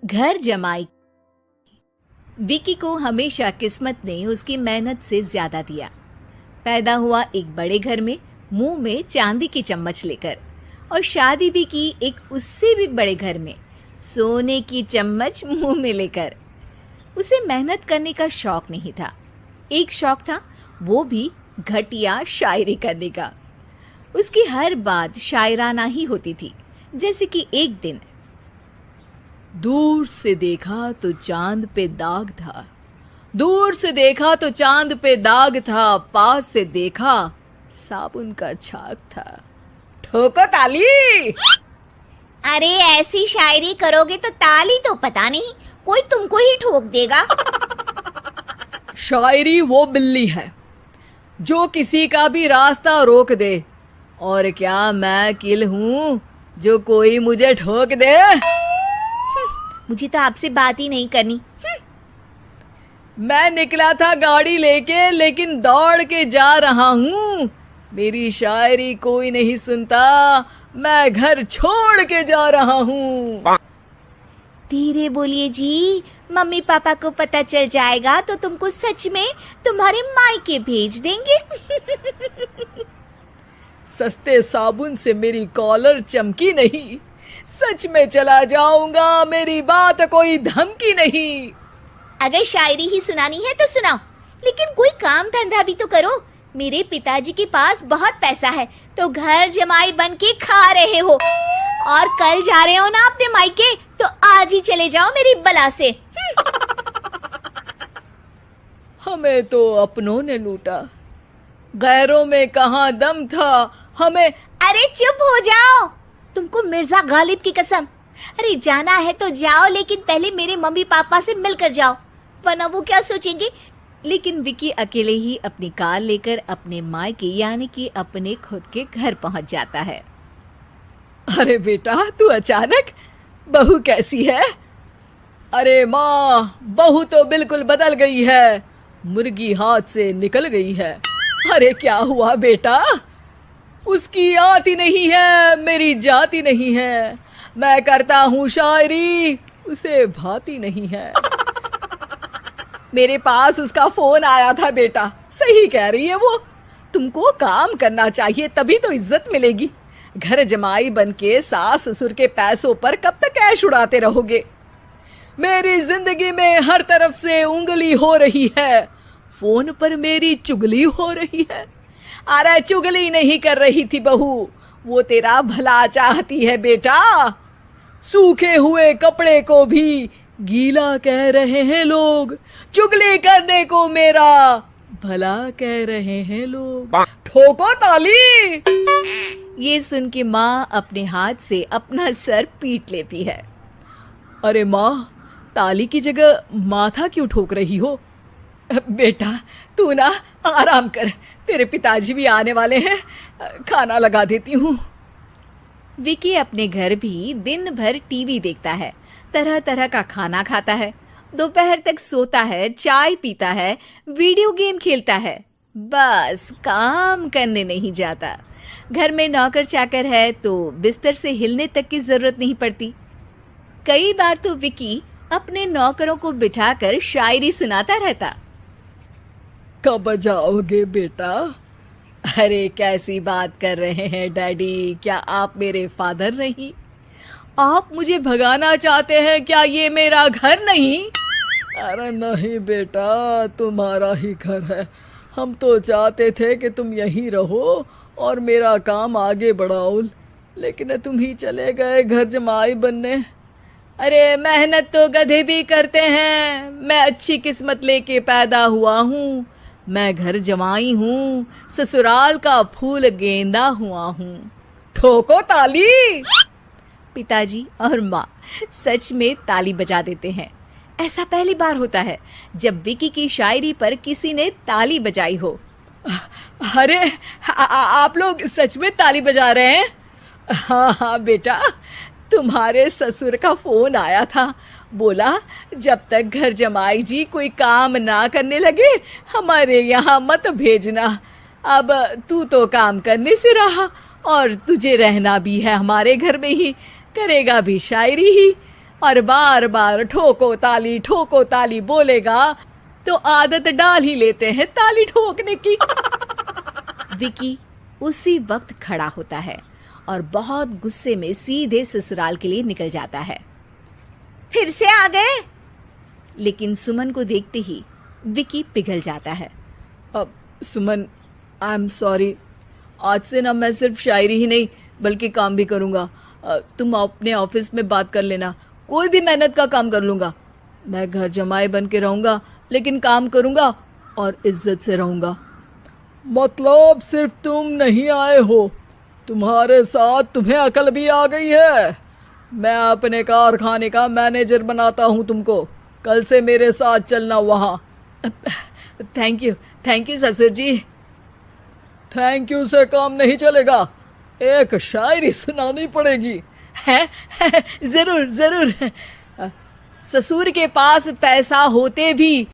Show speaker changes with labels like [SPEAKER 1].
[SPEAKER 1] घर जमाई। विकी को हमेशा किस्मत ने उसकी मेहनत से ज्यादा दिया। पैदा हुआ एक बड़े घर में, मुंह में चांदी की चम्मच लेकर, और शादी भी की एक उससे भी बड़े घर में, सोने की चम्मच मुंह में लेकर। उसे मेहनत करने का शौक नहीं था। एक शौक था, वो भी घटिया शायरी करने का। उसकी हर बात शायराना ही होती थी। जैसे कि एक दिन, दूर से देखा तो चांद पे दाग था, दूर से देखा तो चांद पे दाग था, पास से देखा साबुन का छाग था। ठोको ताली।
[SPEAKER 2] अरे ऐसी शायरी करोगे तो ताली तो पता नहीं, कोई तुमको ही ठोक देगा।
[SPEAKER 1] शायरी वो बिल्ली है जो किसी का भी रास्ता रोक दे, और क्या मैं किल हूं जो कोई मुझे ठोक दे।
[SPEAKER 2] मुझे तो आपसे बात ही नहीं करनी।
[SPEAKER 1] मैं निकला था गाड़ी लेके, लेकिन दौड़ के जा रहा हूँ। मेरी शायरी कोई नहीं सुनता, मैं घर छोड़ के जा रहा हूँ।
[SPEAKER 2] धीरे बोलिए जी, मम्मी पापा को पता चल जाएगा तो तुमको सच में तुम्हारे मायके भेज देंगे।
[SPEAKER 1] सस्ते साबुन से मेरी कॉलर चमकी नहीं, सच में चला जाऊंगा, मेरी बात कोई धमकी नहीं।
[SPEAKER 2] अगर शायरी ही सुनानी है तो सुनाओ, लेकिन कोई काम धंधा भी तो करो। मेरे पिताजी के पास बहुत पैसा है, तो घर जमाई बन के खा रहे हो, और कल जा रहे हो ना अपने मायके, तो आज ही चले जाओ मेरी बला से।
[SPEAKER 1] हमें तो अपनों ने लूटा, गैरों में कहाँ दम था हमें।
[SPEAKER 2] अरे चुप हो जाओ, तुमको मिर्जा गालिब की कसम। अरे जाना है तो जाओ, लेकिन पहले मेरे मम्मी पापा से मिलकर जाओ, वरना वो क्या सोचेंगे। लेकिन विकी अकेले ही अपनी कार लेकर अपने मायके यानी कि अपने खुद के घर पहुंच जाता है। अरे बेटा, तू अचानक, बहू कैसी है? अरे माँ, बहू तो बिल्कुल बदल गई है, मुर्गी हाथ से निकल गई है। अरे क्या हुआ बेटा? उसकी आती नहीं है, मेरी जाती नहीं है। मैं करता हूँ शायरी, उसे भाती नहीं है। मेरे पास उसका फोन आया था बेटा, सही कह रही है वो। तुमको काम करना चाहिए, तभी तो इज्जत मिलेगी। घर जमाई बनके सास ससुर के पैसों पर कब तक ऐश उड़ाते रहोगे? मेरी जिंदगी में हर तरफ से उंगली हो रही है, फोन पर मेरी चुगली हो रही है। अरे चुगली नहीं कर रही थी बहू, वो तेरा भला चाहती है बेटा। सूखे हुए कपड़े को भी गीला कह रहे हैं लोग, चुगली करने को मेरा भला कह रहे हैं लोग। ठोको ताली। ये सुन के माँ अपने हाथ से अपना सर पीट लेती है। अरे माँ, ताली की जगह माथा क्यों ठोक रही हो? बेटा तू ना आराम कर, तेरे पिताजी भी आने वाले हैं, खाना लगा देती हूँ। विकी अपने घर भी दिन भर टीवी देखता है, तरह तरह का खाना खाता है, दोपहर तक सोता है, चाय पीता है, वीडियो गेम खेलता है, बस काम करने नहीं जाता। घर में नौकर चाकर है तो बिस्तर से हिलने तक की जरूरत नहीं पड़ती। कई बार तो विकी अपने नौकरों को बिठाकर शायरी सुनाता रहता। कब जाओगे बेटा? अरे कैसी बात कर रहे हैं डैडी, क्या आप मेरे फादर नहीं? आप मुझे भगाना चाहते हैं क्या? ये मेरा घर नहीं। अरे नहीं बेटा, तुम्हारा ही घर है। हम तो चाहते थे कि तुम यहीं रहो और मेरा काम आगे बढ़ाओ, लेकिन तुम ही चले गए घर जमाई बनने। अरे मेहनत तो गधे भी करते हैं, मैं अच्छी किस्मत लेके पैदा हुआ हूँ, मैं घर जमाई हूँ, ससुराल का फूल गेंदा हुआ हूँ। ठोको ताली। पिताजी और माँ सच में ताली बजा देते हैं। ऐसा पहली बार होता है जब विकी की शायरी पर किसी ने ताली बजाई हो। अरे आप लोग सच में ताली बजा रहे हैं? हाँ हाँ बेटा, तुम्हारे ससुर का फोन आया था, बोला जब तक घर जमाई जी कोई काम ना करने लगे हमारे यहाँ मत भेजना। अब तू तो काम करने से रहा और तुझे रहना भी है हमारे घर में ही, करेगा भी शायरी ही।
[SPEAKER 1] और बार बार ठोको ताली बोलेगा तो आदत डाल ही लेते हैं ताली ठोकने की। विकी उसी वक्त खड़ा होता है और बहुत गुस्से में सीधे ससुराल के लिए निकल जाता है।
[SPEAKER 2] फिर से आ गए?
[SPEAKER 1] लेकिन सुमन को देखते ही विकी पिघल जाता है। अब सुमन, आई एम सॉरी, आज से ना मैं सिर्फ शायरी ही नहीं बल्कि काम भी करूँगा। तुम अपने ऑफिस में बात कर लेना, कोई भी मेहनत का काम कर लूँगा। मैं घर जमाए बन के रहूँगा लेकिन काम करूँगा और इज्जत से रहूँगा। मतलब सिर्फ तुम नहीं आए हो, तुम्हारे साथ तुम्हें अकल भी आ गई है। मैं अपने कारखाने का मैनेजर बनाता हूँ तुमको, कल से मेरे साथ चलना वहाँ। थैंक यू ससुर जी। थैंक यू से काम नहीं चलेगा, एक शायरी सुनानी पड़ेगी। है जरूर जरूर। ससुर के पास पैसा होते भी